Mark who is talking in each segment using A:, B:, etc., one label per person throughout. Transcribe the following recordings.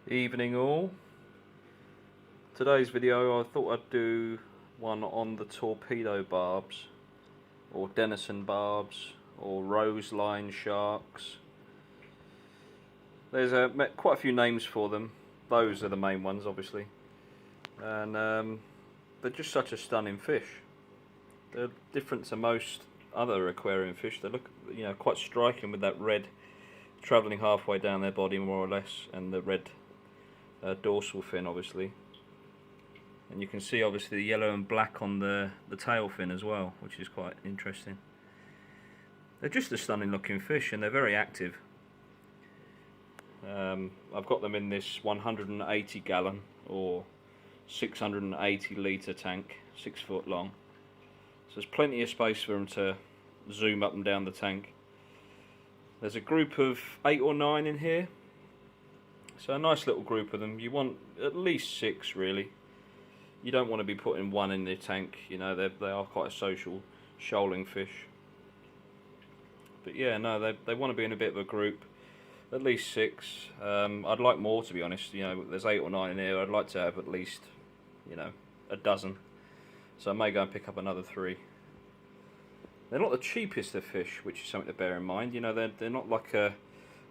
A: Evening all. Today's video I thought I'd do one on the Torpedo Barbs, or Denison Barbs, or Roseline Sharks. There's quite a few names for them. Those are the main ones obviously. And they're just such a stunning fish. They're different to most other aquarium fish. They look, quite striking with that red travelling halfway down their body more or less, and the red dorsal fin obviously, and you can see obviously the yellow and black on the tail fin as well, which is quite interesting. They're just a stunning looking fish and they're very active. I've got them in this 180 gallon or 680 litre tank, 6 foot long, so there's plenty of space for them to zoom up and down the tank. There's a group of 8 or 9 in here, so a nice little group of them. You want at least 6 really. You don't want to be putting one in the tank, they are quite a social shoaling fish. But yeah, no, they want to be in a bit of a group, at least 6. I'd like more, to be honest. There's 8 or 9 in here. I'd like to have at least, a dozen. So I may go and pick up another 3. They're not the cheapest of fish, which is something to bear in mind. They're not like a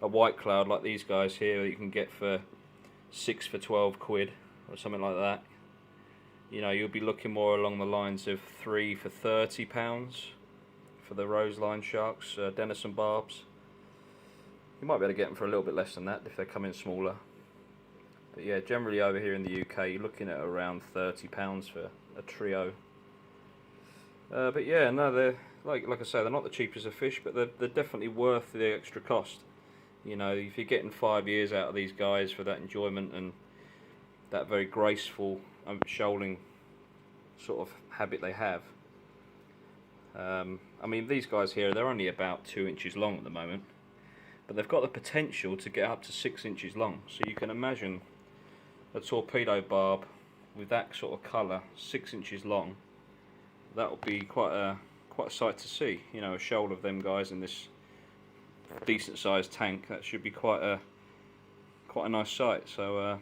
A: white cloud like these guys here that you can get for 6 for 12 quid or something like that. You'll be looking more along the lines of 3 for 30 pounds for the Roseline Sharks, Denson Barbs. You might be able to get them for a little bit less than that if they come in smaller. But yeah, generally over here in the UK you're looking at around £30 for a trio. But yeah, no, they're like I say, they're not the cheapest of fish, but they're definitely worth the extra cost. If you're getting 5 years out of these guys for that enjoyment and that very graceful shoaling sort of habit they have. I mean, these guys here, they're only about 2 inches long at the moment, but they've got the potential to get up to 6 inches long. So you can imagine a torpedo barb with that sort of colour, 6 inches long. That will be quite a sight to see. A shoal of them guys in this decent sized tank. That should be quite a nice sight. So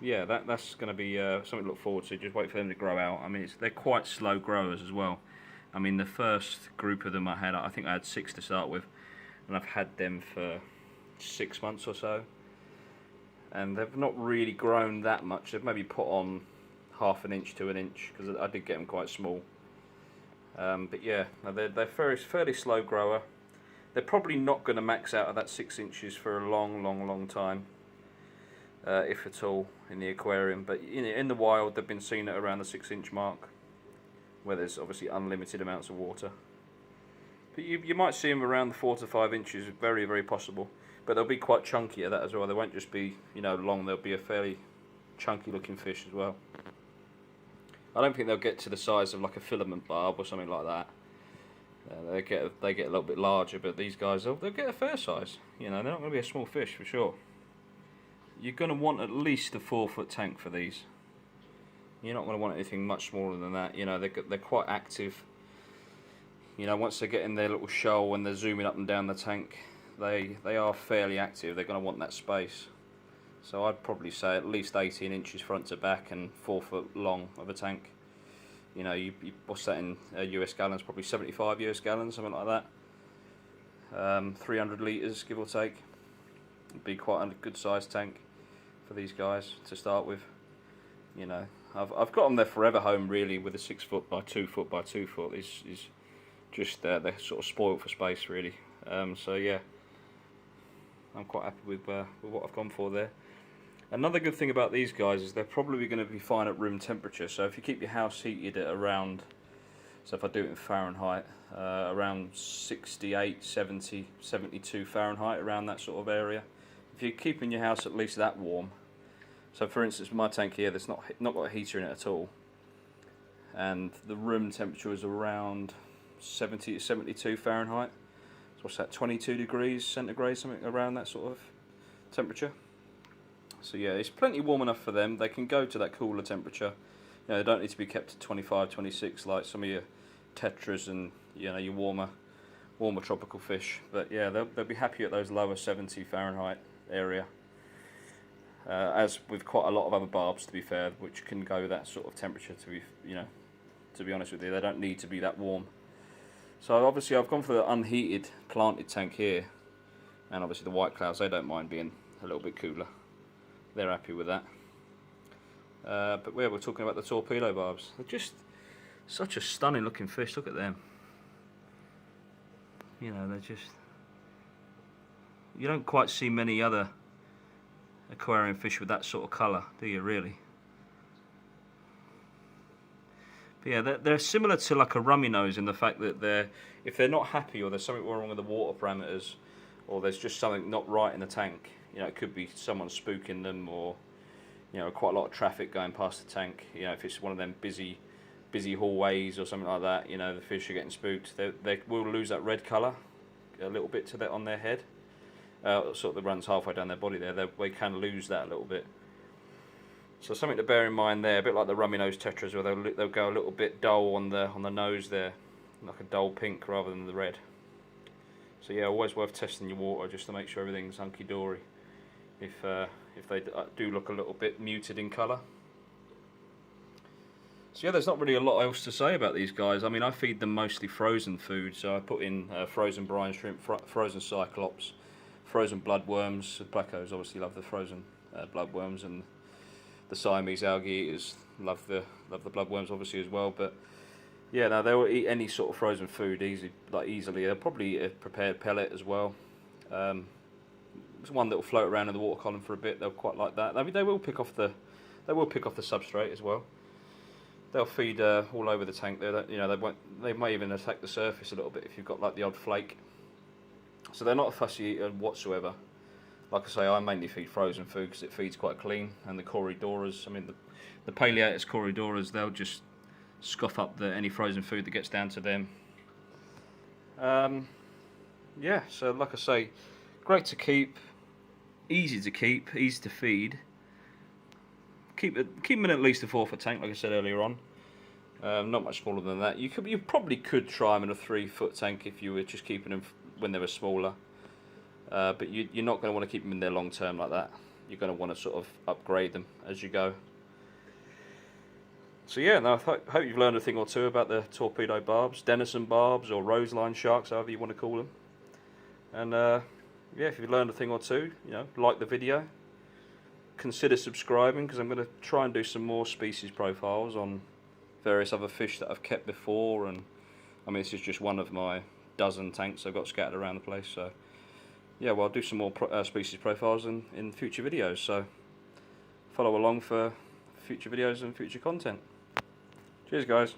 A: yeah, that's going to be something to look forward to. Just wait for them to grow out. I mean, they're quite slow growers as well. I mean, the first group of them I think I had 6 to start with, and I've had them for 6 months or so, and they've not really grown that much. They've maybe put on ½ an inch to an inch, because I did get them quite small. But yeah, they're fairly slow grower. They're probably not going to max out at that 6 inches for a long time, if at all, in the aquarium. But in the wild, they've been seen at around the 6 inch mark, where there's obviously unlimited amounts of water. But you might see them around the 4 to 5 inches, very possible. But they'll be quite chunky at that as well. They won't just be long. They'll be a fairly chunky looking fish as well. I don't think they'll get to the size of like a filament barb or something like that. They get a little bit larger, but these guys they'll get a fair size. They're not going to be a small fish for sure. You're going to want at least a 4 foot tank for these. You're not going to want anything much smaller than that. They're quite active. Once they get in their little shoal and they're zooming up and down the tank, they are fairly active. They're going to want that space. So I'd probably say at least 18 inches front to back and 4 foot long of a tank. You what's that in US gallons? Probably 75 US gallons, something like that. 300 litres, give or take. It'd be quite a good sized tank for these guys to start with. I've got them their forever home really, with a 6 foot by 2 foot by 2 foot. Is just they're sort of spoiled for space really. So yeah, I'm quite happy with what I've gone for there. Another good thing about these guys is they're probably going to be fine at room temperature. So if you keep your house heated at around, so if I do it in Fahrenheit, around 68, 70, 72 Fahrenheit, around that sort of area. If you're keeping your house at least that warm, so for instance my tank here, there's not got a heater in it at all, and the room temperature is around 70 to 72 Fahrenheit. So what's that, 22 degrees centigrade, something around that sort of temperature. So yeah, it's plenty warm enough for them. They can go to that cooler temperature. They don't need to be kept at 25, 26 like some of your tetras and your warmer tropical fish. But yeah, they'll be happy at those lower 70 Fahrenheit area. as with quite a lot of other barbs, to be fair, which can go that sort of temperature. To be honest with you, they don't need to be that warm. So obviously I've gone for the unheated planted tank here, and obviously the white clouds, they don't mind being a little bit cooler. They're happy with that. But yeah, we're talking about the torpedo barbs. They're just such a stunning looking fish. Look at them. You know, they're just, you don't quite see many other aquarium fish with that sort of colour, do you really? But yeah, they're similar to like a rummy nose in the fact that if they're not happy, or there's something wrong with the water parameters, or there's just something not right in the tank, you know, it could be someone spooking them, or you know, quite a lot of traffic going past the tank. You know, if it's one of them busy hallways or something like that, you know, the fish are getting spooked. They will lose that red colour a little bit to on their head. Sort of runs halfway down their body there. They can lose that a little bit. So something to bear in mind there, a bit like the rummy nose tetras, where they'll go a little bit dull on the nose there, like a dull pink rather than the red. So yeah, always worth testing your water just to make sure everything's hunky dory. If they do look a little bit muted in colour. So yeah, there's not really a lot else to say about these guys. I mean, I feed them mostly frozen food, so I put in frozen brine shrimp, frozen cyclops, frozen bloodworms. The Blackos obviously love the frozen bloodworms, and the Siamese algae eaters love the bloodworms obviously as well. But yeah, no, they will eat any sort of frozen food easily. They'll probably eat a prepared pellet as well. It's one that will float around in the water column for a bit. They'll quite like that. I mean, they will pick off the substrate as well. They'll feed all over the tank. They may even attack the surface a little bit if you've got like the odd flake. So they're not a fussy eater whatsoever. Like I say, I mainly feed frozen food because it feeds quite clean. And the Corydoras, I mean the Paleatus Corydoras, they'll just scoff up any frozen food that gets down to them. Yeah, so like I say, great to keep, easy to keep, easy to feed. Keep them in at least a 4-foot tank, like I said earlier on. Not much smaller than that. You probably could try them in a 3-foot tank if you were just keeping them when they were smaller. But you're not going to want to keep them in there long term like that. You're going to want to sort of upgrade them as you go. So yeah, I hope you've learned a thing or two about the torpedo barbs, Denison barbs, or Roseline sharks, however you want to call them. And yeah, if you've learned a thing or two, you know, like the video. Consider subscribing, because I'm going to try and do some more species profiles on various other fish that I've kept before. And I mean, this is just one of my dozen tanks I've got scattered around the place. So yeah, well, I'll do some more species profiles in future videos. So follow along for future videos and future content. Cheers, guys.